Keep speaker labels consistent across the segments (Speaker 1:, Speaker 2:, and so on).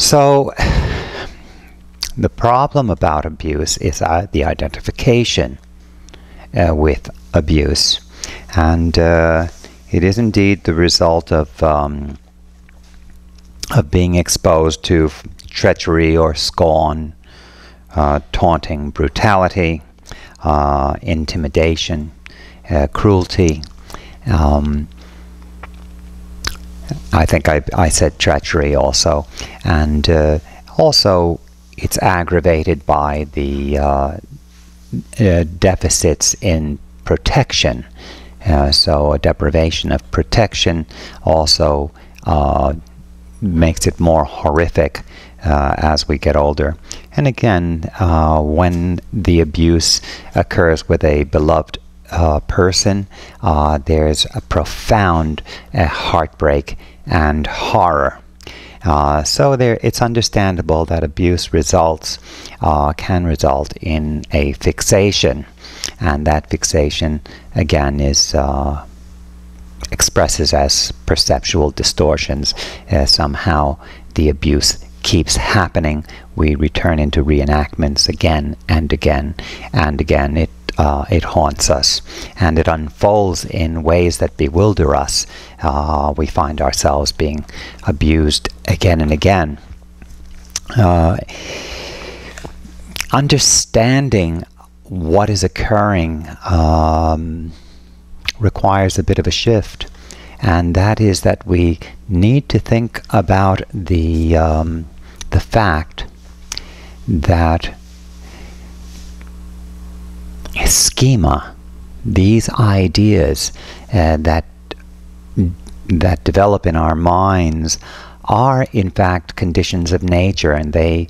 Speaker 1: So the problem about abuse is the identification with abuse, and it is indeed the result of being exposed to treachery or scorn, taunting, brutality, intimidation, cruelty. I think I said treachery also, and also it's aggravated by the deficits in protection. So a deprivation of protection also makes it more horrific as we get older. And again, when the abuse occurs with a beloved person, there's a profound heartbreak and horror. So it's understandable that abuse can result in a fixation, and that fixation again is expresses as perceptual distortions. Somehow the abuse keeps happening. We return into reenactments again and again and again. It haunts us, and it unfolds in ways that bewilder us. We find ourselves being abused again and again. Understanding what is occurring requires a bit of a shift, and that is that we need to think about the fact that schema, these ideas that develop in our minds, are in fact conditions of nature, and they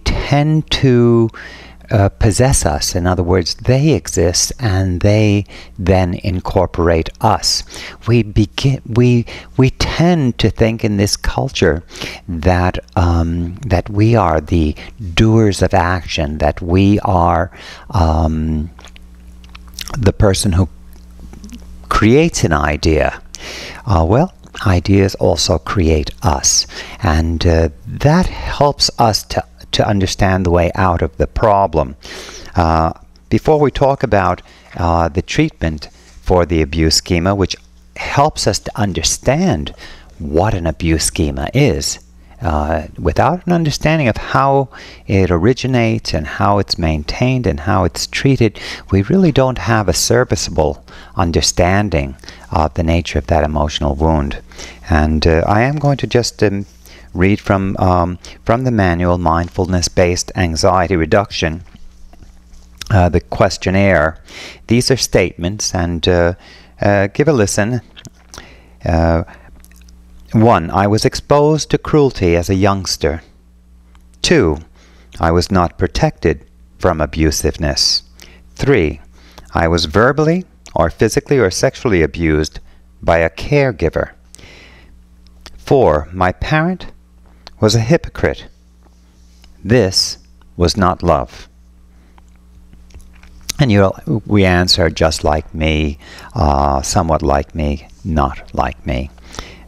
Speaker 1: tend to possess us. In other words, they exist and they then incorporate us. We tend to think in this culture that that we are the doers of action, that we are the person who creates an idea. Well, ideas also create us, and that helps us to understand the way out of the problem. Before we talk about the treatment for the abuse schema, which helps us to understand what an abuse schema is, without an understanding of how it originates and how it's maintained and how it's treated, we really don't have a serviceable understanding of the nature of that emotional wound. And I am going to just read from the manual, Mindfulness-Based Anxiety Reduction, the questionnaire. These are statements, and give a listen. 1. I was exposed to cruelty as a youngster. 2. I was not protected from abusiveness. 3. I was verbally or physically or sexually abused by a caregiver. 4. My parent was a hypocrite. This was not love. And we answer just like me, somewhat like me, not like me.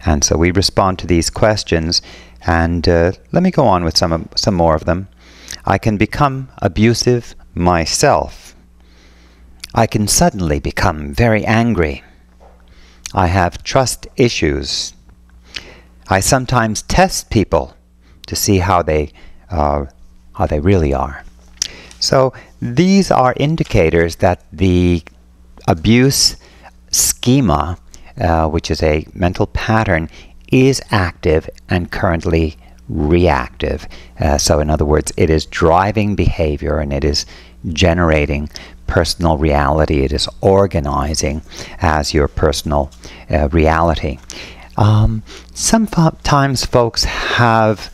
Speaker 1: And so we respond to these questions, and let me go on with some more of them. I can become abusive myself. I can suddenly become very angry. I have trust issues. I sometimes test people to see how they really are. So these are indicators that the abuse schema, which is a mental pattern, is active and currently reactive. So in other words, it is driving behavior, and it is generating personal reality. It is organizing as your personal reality. Sometimes folks have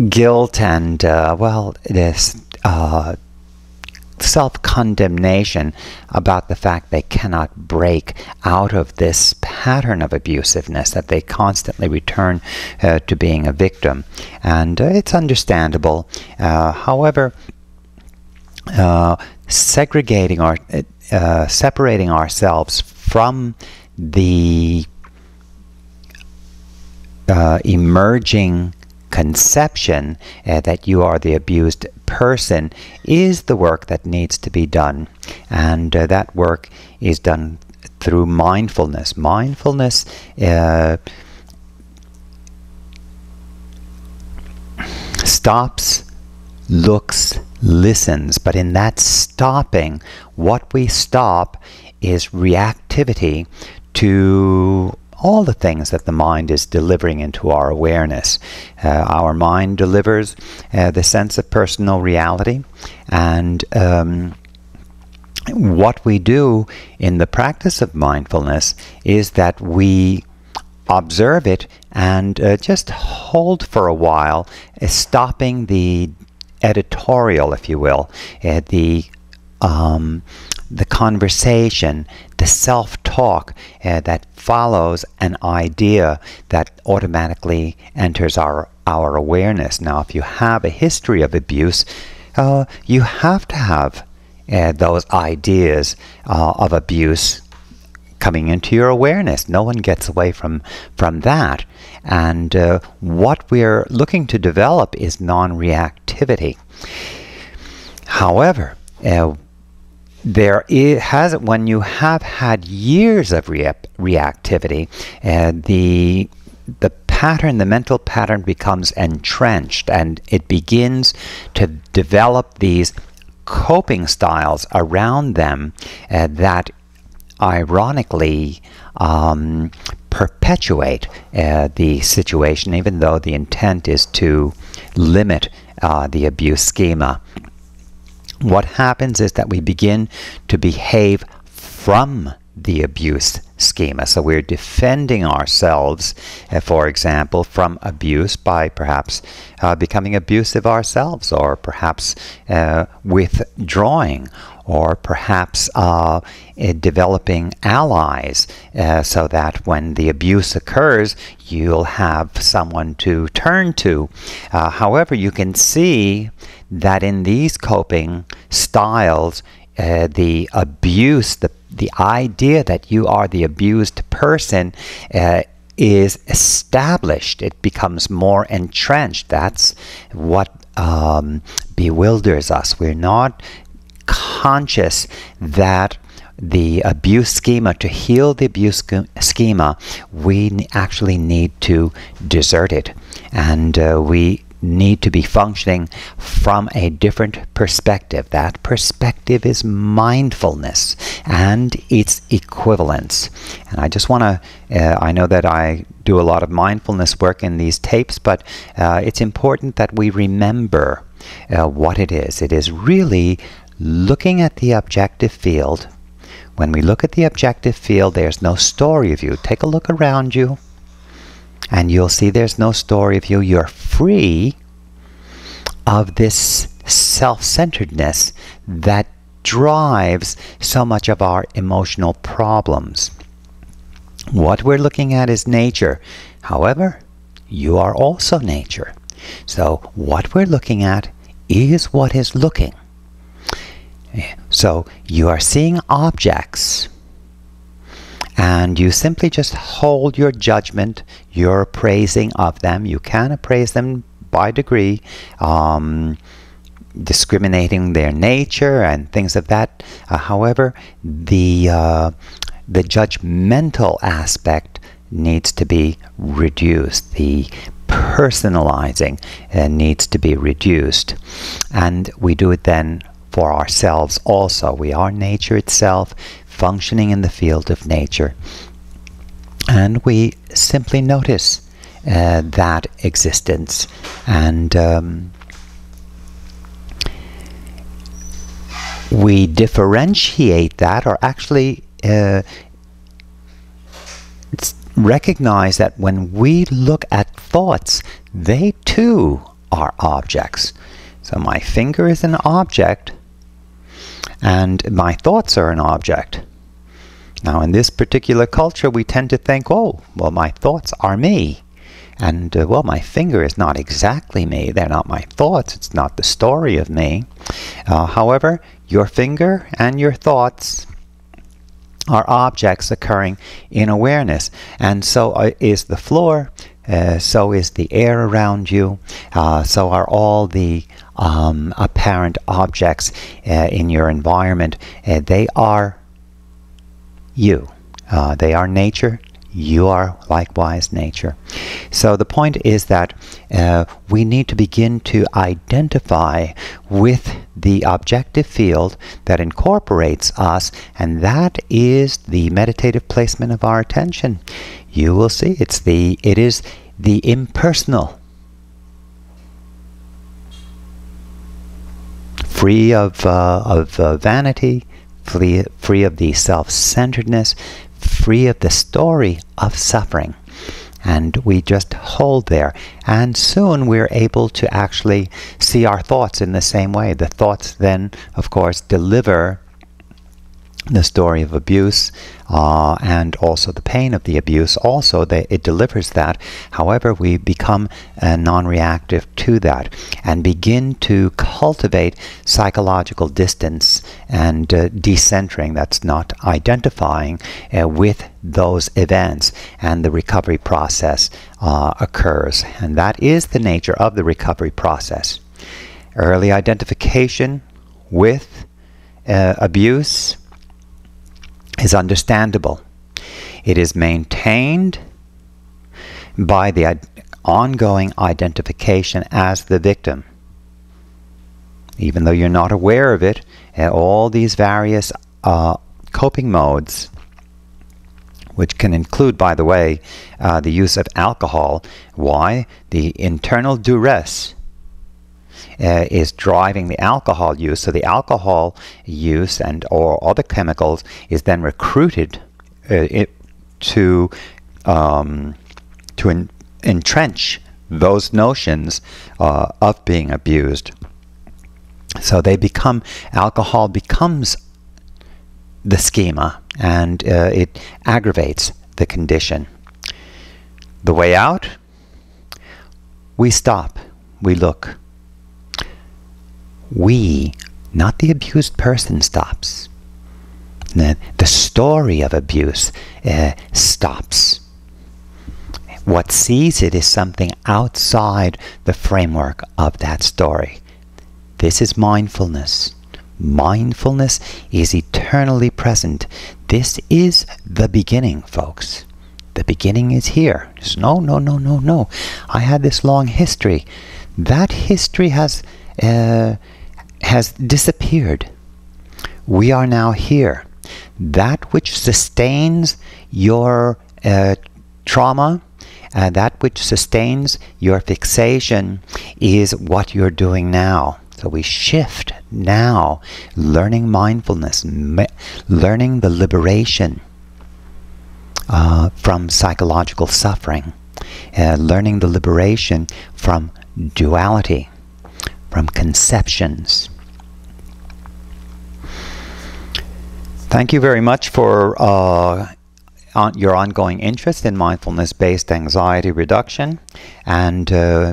Speaker 1: guilt and this self-condemnation about the fact they cannot break out of this pattern of abusiveness, that they constantly return to being a victim. And it's understandable. However, separating ourselves from the emerging conception that you are the abused person is the work that needs to be done. And that work is done through mindfulness. Mindfulness stops, looks, listens. But in that stopping, what we stop is reactivity to all the things that the mind is delivering into our awareness. Our mind delivers the sense of personal reality, and what we do in the practice of mindfulness is that we observe it and just hold for a while, stopping the editorial, if you will, the conversation, the self-talk that follows an idea that automatically enters our awareness. Now, if you have a history of abuse, you have to have those ideas of abuse coming into your awareness. No one gets away from that. And what we're looking to develop is non-reactivity. However, when you have had years of reactivity, the pattern, the mental pattern becomes entrenched, and it begins to develop these coping styles around them that ironically perpetuate the situation, even though the intent is to limit the abuse schema. What happens is that we begin to behave from the abuse schema. So we're defending ourselves, for example, from abuse by perhaps becoming abusive ourselves, or perhaps withdrawing, or perhaps developing allies so that when the abuse occurs, you'll have someone to turn to. However, you can see that in these coping styles, the abuse, the idea that you are the abused person is established. It becomes more entrenched. That's what bewilders us. We're not conscious that the abuse schema, to heal the abuse schema, we actually need to desert it. And we need to be functioning from a different perspective. That perspective is mindfulness and its equivalents. And I just want to, I know that I do a lot of mindfulness work in these tapes, but it's important that we remember what it is. It is really looking at the objective field. When we look at the objective field, there's no story of you. Take a look around you, and you'll see there's no story of you. You're free of this self-centeredness that drives so much of our emotional problems. What we're looking at is nature. However, you are also nature. So what we're looking at is what is looking. So you are seeing objects, and you simply just hold your judgment, your appraising of them. You can appraise them by degree, discriminating their nature and things of that. However, the judgmental aspect needs to be reduced. The personalizing needs to be reduced. And we do it then for ourselves also. We are nature itself, functioning in the field of nature. And we simply notice that existence. And we differentiate that, or actually recognize that when we look at thoughts, they too are objects. So my finger is an object, and my thoughts are an object. Now, in this particular culture, we tend to think, oh, well, my thoughts are me. And, well, my finger is not exactly me. They're not my thoughts. It's not the story of me. However, your finger and your thoughts are objects occurring in awareness. And so is the floor. so is the air around you, so are all the apparent objects in your environment. They are you. They are nature. You are likewise nature. So the point is that we need to begin to identify with the objective field that incorporates us, and that is the meditative placement of our attention. You will see it is the impersonal, free of vanity, free of the self-centeredness, free of the story of suffering. And we just hold there, and soon we're able to actually see our thoughts in the same way. The thoughts then, of course, deliver the story of abuse and also the pain of the abuse. Also, it delivers that. However, we become non-reactive to that and begin to cultivate psychological distance and decentering. That's not identifying with those events, and the recovery process occurs. And that is the nature of the recovery process. Early identification with abuse is understandable. It is maintained by the ongoing identification as the victim. Even though you're not aware of it, all these various coping modes, which can include, by the way, the use of alcohol. Why? The internal duress is driving the alcohol use. So the alcohol use or other chemicals is then recruited to entrench those notions of being abused. So alcohol becomes the schema, and it aggravates the condition. The way out? We stop. We look. We, not the abused person, stops. The story of abuse stops. What sees it is something outside the framework of that story. This is mindfulness. Mindfulness is eternally present. This is the beginning, folks. The beginning is here. Just no. I had this long history. That history has disappeared. We are now here. That which sustains your trauma, that which sustains your fixation, is what you're doing now. So we shift now, learning mindfulness, learning the liberation from psychological suffering, learning the liberation from duality, from conceptions. Thank you very much for your ongoing interest in mindfulness-based anxiety reduction. And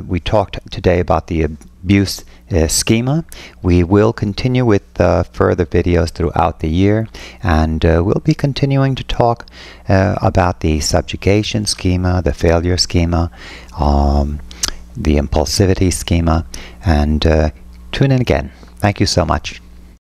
Speaker 1: we talked today about the abuse schema. We will continue with further videos throughout the year, and we'll be continuing to talk about the subjugation schema, the failure schema, the impulsivity schema, and tune in again. Thank you so much.